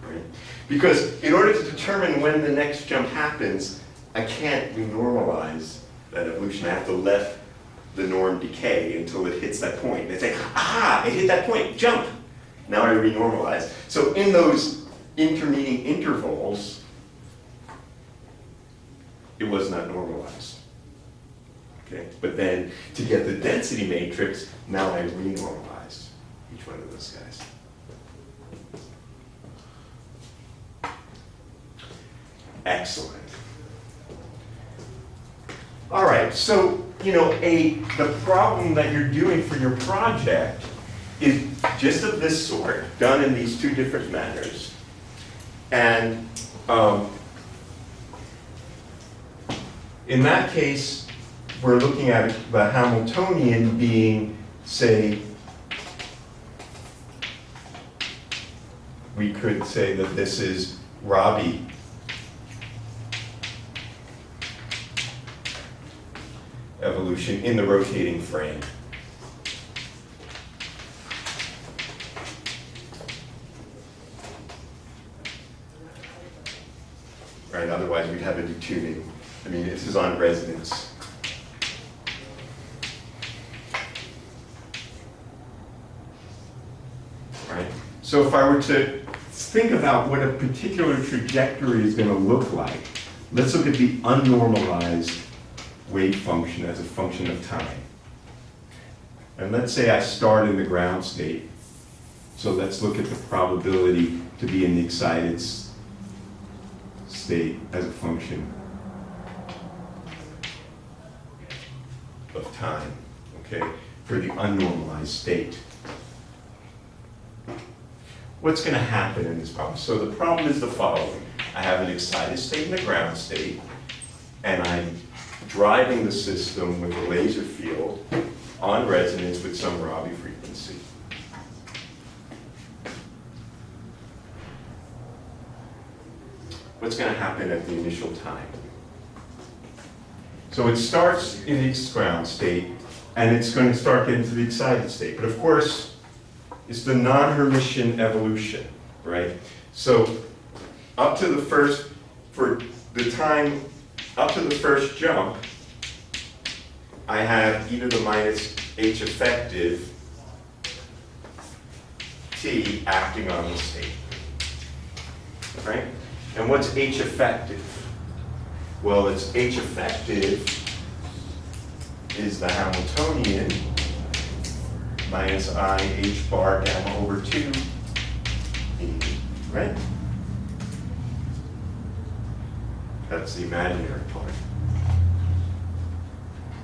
Right? Because in order to determine when the next jump happens, I can't renormalize that evolution. I have to let the norm decay until it hits that point. They say, ah, it hit that point, jump. Now I renormalize. So in those intervening intervals, it was not normalized. Okay? But then to get the density matrix, now I renormalize each one of those guys. Excellent. All right, so the problem that you're doing for your project is just of this sort, done in these two different manners. And in that case, we're looking at the Hamiltonian being, say, we could say that this is Rabi evolution in the rotating frame. Right, otherwise we'd have to do tuning. I mean, this is on resonance. Right? So if I were to think about what a particular trajectory is going to look like, let's look at the unnormalized wave function as a function of time. And let's say I start in the ground state. So let's look at the probability to be in the excited state as a function of time, okay, for the unnormalized state. What's going to happen in this problem? So the problem is the following. I have an excited state and a ground state, and I'm driving the system with a laser field on resonance with some Rabi frequency. What's going to happen at the initial time? So it starts in its ground state, and it's going to start getting to the excited state. But of course, it's the non-Hermitian evolution, right? So up to the first, for the time, up to the first jump, I have e to the minus h effective t acting on the state, right? And what's h effective? Well, it's h effective is the Hamiltonian minus I h bar gamma over 2 e, right? That's the imaginary part.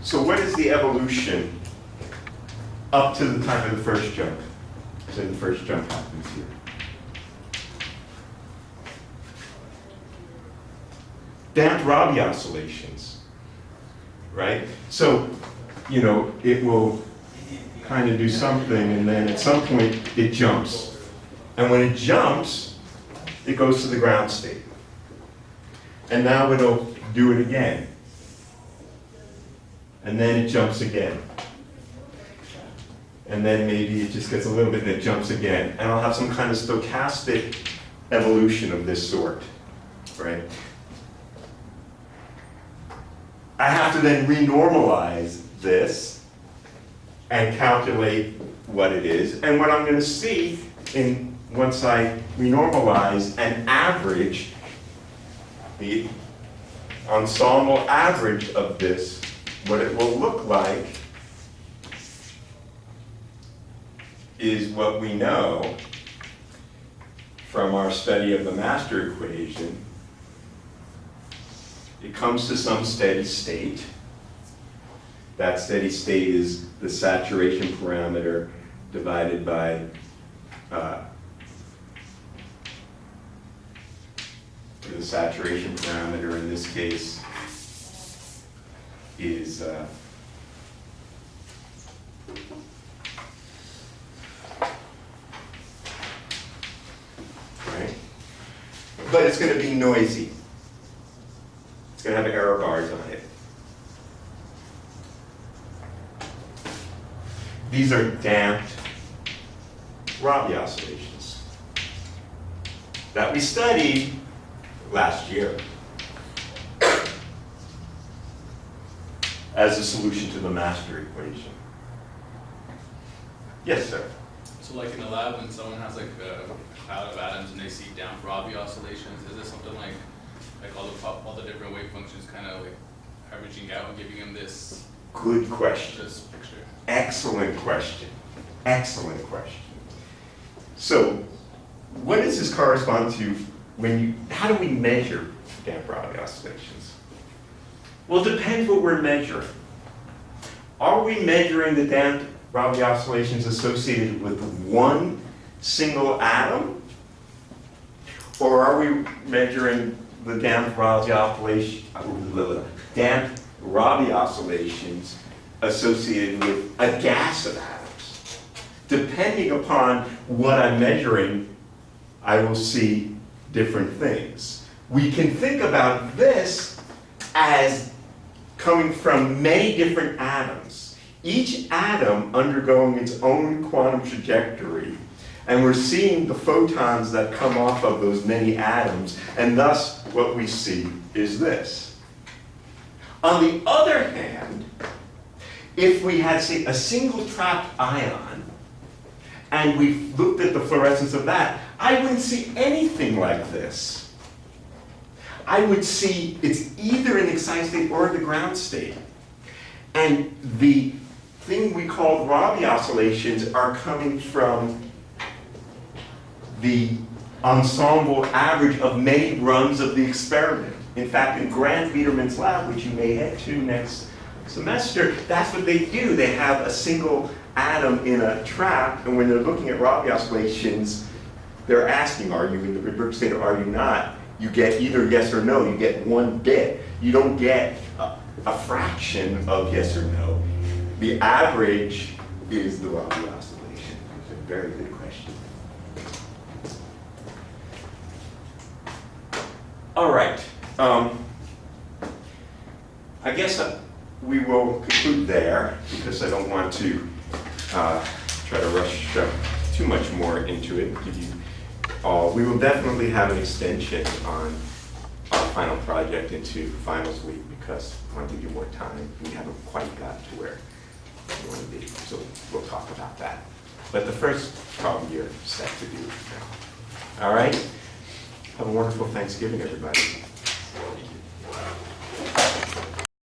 So what is the evolution up to the time of the first jump? So the first jump happens here. Damped Rabi oscillations, right? So, you know, it will kind of do something, and then at some point it jumps. And when it jumps, it goes to the ground state. And now it'll do it again. And then it jumps again. And then maybe it just gets a little bit and it jumps again. And I'll have some kind of stochastic evolution of this sort, right? I have to then renormalize this and calculate what it is. And what I'm going to see once I renormalize and average the ensemble average of this, what it will look like is what we know from our study of the master equation. It comes to some steady state. That steady state is the saturation parameter divided by the saturation parameter in this case is right? But it's going to be noisy. It's going to have error bars on it. These are damped Rabi oscillations that we studied last year as a solution to the master equation. Yes, sir. So like in the lab, when someone has like a cloud of atoms and they see damped Rabi oscillations, is it something like all the different wave functions kind of like averaging out and giving them this? Good question. This picture. Excellent question. Excellent question. So, what does this correspond to how do we measure damped Rabi oscillations? Well, it depends what we're measuring. Are we measuring the damped Rabi oscillations associated with one single atom? Or are we measuring the damped Rabi oscillations associated with a gas of atoms? Depending upon what I'm measuring, I will see different things. We can think about this as coming from many different atoms, each atom undergoing its own quantum trajectory. And we're seeing the photons that come off of those many atoms, and thus what we see is this. On the other hand, if we had, say, a single trapped ion, and we looked at the fluorescence of that, I wouldn't see anything like this. I would see it's either in the excited state or the ground state. And the thing we call Rabi oscillations are coming from the ensemble average of many runs of the experiment. In fact, in Grant Biedermann's lab, which you may head to next semester, that's what they do. They have a single atom in a trap, and when they're looking at Rabi oscillations, they're asking, are you in the Rydberg state or are you not? You get either yes or no. You get one bit. You don't get a fraction of yes or no. The average is the Rabi oscillation. It's a very good question. All right. I guess we will conclude there because I don't want to try to rush too much more into it. Give you all. We will definitely have an extension on our final project into finals week because I want to give you more time. We haven't quite got to where we want to be, so we'll talk about that. But the first problem you're set to do now. All right? Have a wonderful Thanksgiving, everybody.